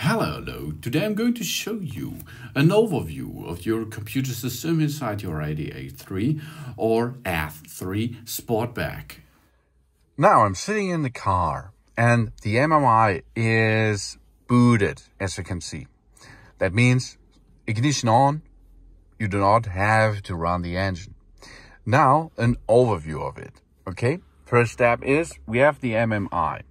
Hello, today I'm going to show you an overview of your computer system inside your AD-A3 or ATH3 Sportback. Now I'm sitting in the car and the MMI is booted, as you can see. That means ignition on, you do not have to run the engine. Now an overview of it, okay? First step is we have the MMI.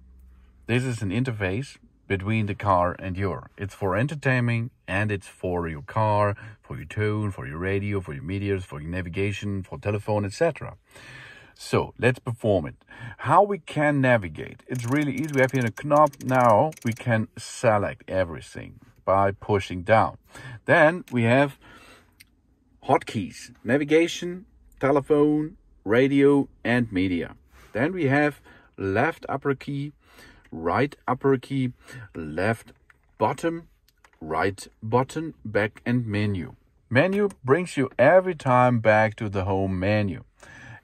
This is an interface between the car and it's for entertainment and it's for your car, for your tone, for your radio, for your meters, for your navigation, for telephone, etc. So let's perform it. How we can navigate? It's really easy. We have here a knob. Now we can select everything by pushing down. Then we have hotkeys: navigation, telephone, radio, and media. Then we have left upper key, right upper key, left bottom, right button, back, and menu. Menu brings you every time back to the home menu.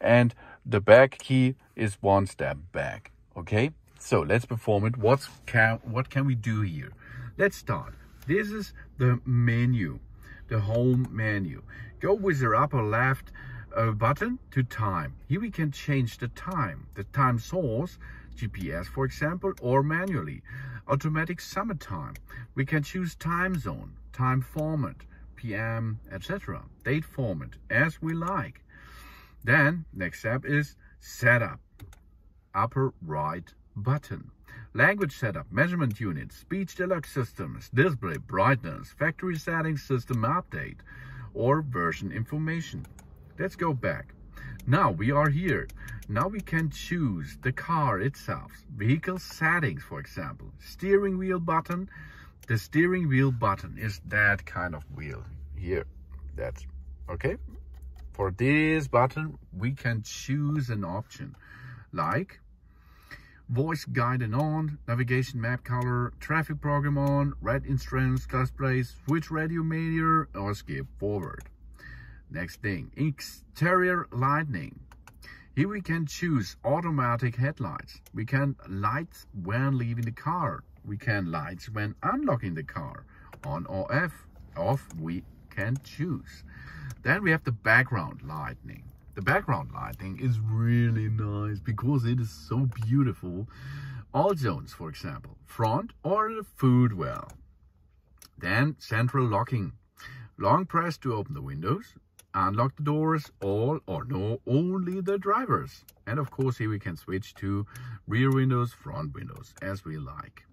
And the back key is one step back. Okay? So let's perform it. What can we do here? Let's start. This is the menu, the home menu. Go with your upper left button to time. Here we can change the time source, GPS for example, or manually. Automatic summertime. We can choose time zone, time format, PM, etc. Date format, as we like. Then next step is setup. Upper right button. Language setup, measurement unit, speech deluxe systems, display brightness, factory settings, system update, or version information. Let's go back. Now we are here. Now we can choose the car itself. Vehicle settings, for example. Steering wheel button. The steering wheel button is that kind of wheel here. That's okay. For this button, we can choose an option like voice guide and on, navigation map color, traffic program on, red instructions, display, switch radio meter, or skip forward. Next thing, exterior lighting. Here we can choose automatic headlights. We can lights when leaving the car. We can lights when unlocking the car. On or off we can choose. Then we have the background lighting. The background lighting is really nice because it is so beautiful. All zones, for example, front or the footwell. Then central locking. Long press to open the windows. Unlock the doors, all or no, only the drivers. And of course here we can switch to rear windows, front windows, as we like.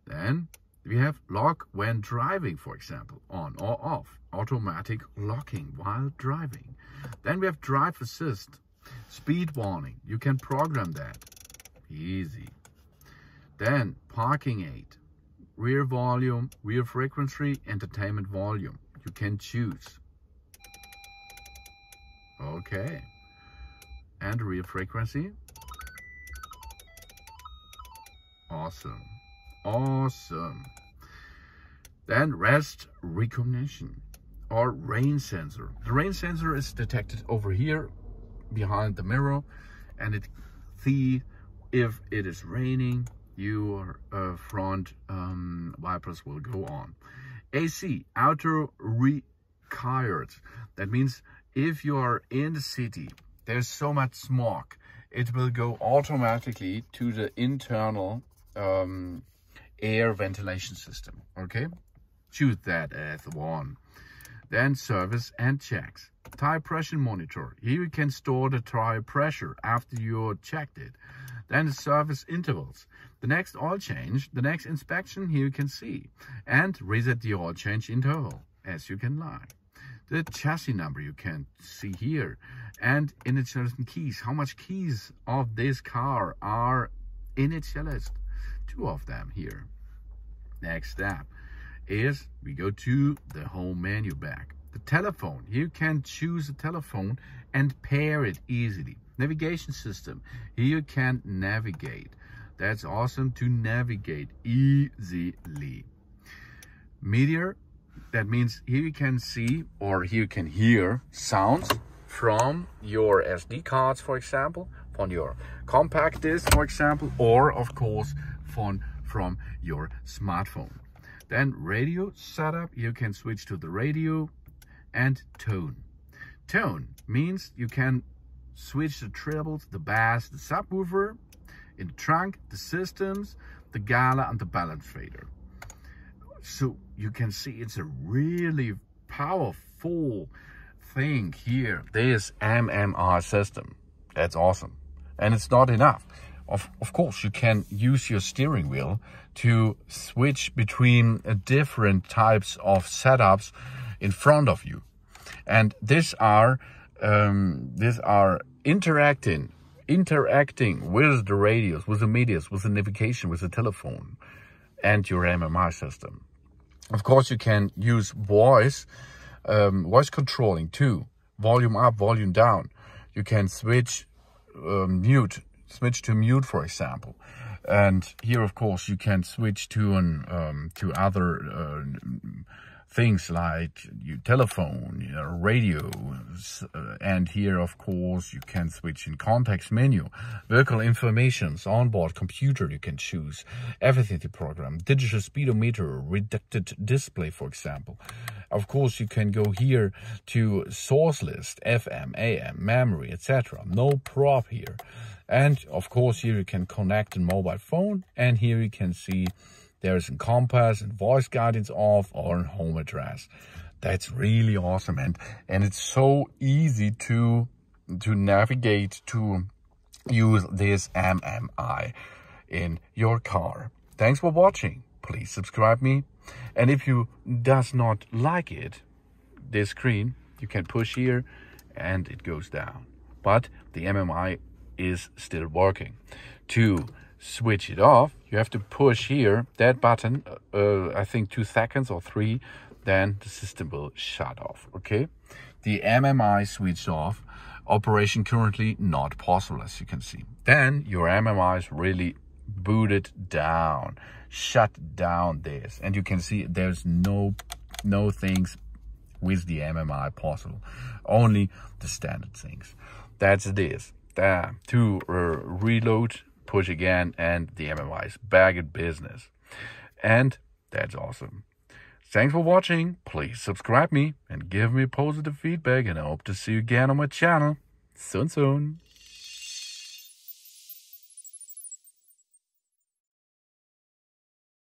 Then we have lock when driving, for example, on or off. Automatic locking while driving. Then we have drive assist, speed warning. You can program that. Easy. Then parking aid, rear volume, rear frequency, entertainment volume. You can choose. Okay. And rear frequency. Awesome. Awesome. Then rest recognition or rain sensor. The rain sensor is detected over here behind the mirror, and it see if it is raining, your front wipers will go on. AC, outer required. That means if you are in the city, there's so much smog, it will go automatically to the internal air ventilation system. Okay, choose that as one. Then service and checks. Tire pressure monitor. Here you can store the tire pressure after you checked it. Then the service intervals. The next oil change, the next inspection, here you can see. And reset the oil change interval, as you can like. The chassis number you can see here. And initialized keys. How much keys of this car are initialized? 2 of them here. Next step is we go to the home menu back. The telephone. Here you can choose a telephone and pair it easily. Navigation system. Here you can navigate. That's awesome to navigate easily. Media. That means here you can see or here you can hear sounds from your SD cards, for example, from your compact disc, for example, or of course from your smartphone. Then radio setup, you can switch to the radio, and tone. Tone means you can switch the trebles, the bass, the subwoofer, in the trunk, the systems, the Gala and the balance fader. So you can see it's a really powerful thing here. This MMI system, that's awesome. And it's not enough. Of course, you can use your steering wheel to switch between different types of setups in front of you. And these are interacting with the radios, with the medias, with the navigation, with the telephone, and your MMI system. Of course, you can use voice controlling too. Volume up, volume down. You can switch to mute, for example. And here, of course, you can switch to other things like your telephone, your radio, and here, of course, you can switch in context menu, vehicle informations, onboard computer you can choose, everything to program, digital speedometer, reduced display, for example. Of course, you can go here to source list, FM, AM, memory, etc. No prop here. And of course, here you can connect a mobile phone, and here you can see there's a compass and voice guidance off or a home address. That's really awesome. And it's so easy to navigate, to use this MMI in your car. Thanks for watching. Please subscribe me. And if you does not like it, this screen, you can push here and it goes down. But the MMI is still working. To switch it off, you have to push here that button, I think 2 seconds or 3, then the system will shut off. Okay, the MMI switched off, operation currently not possible, as you can see. Then your MMI is really booted down, shut down this, and you can see there's no things with the MMI possible, only the standard things. That's this. To reload, push again, and the MMI is back in business. And that's awesome. Thanks for watching. Please subscribe me and give me positive feedback, and I hope to see you again on my channel soon.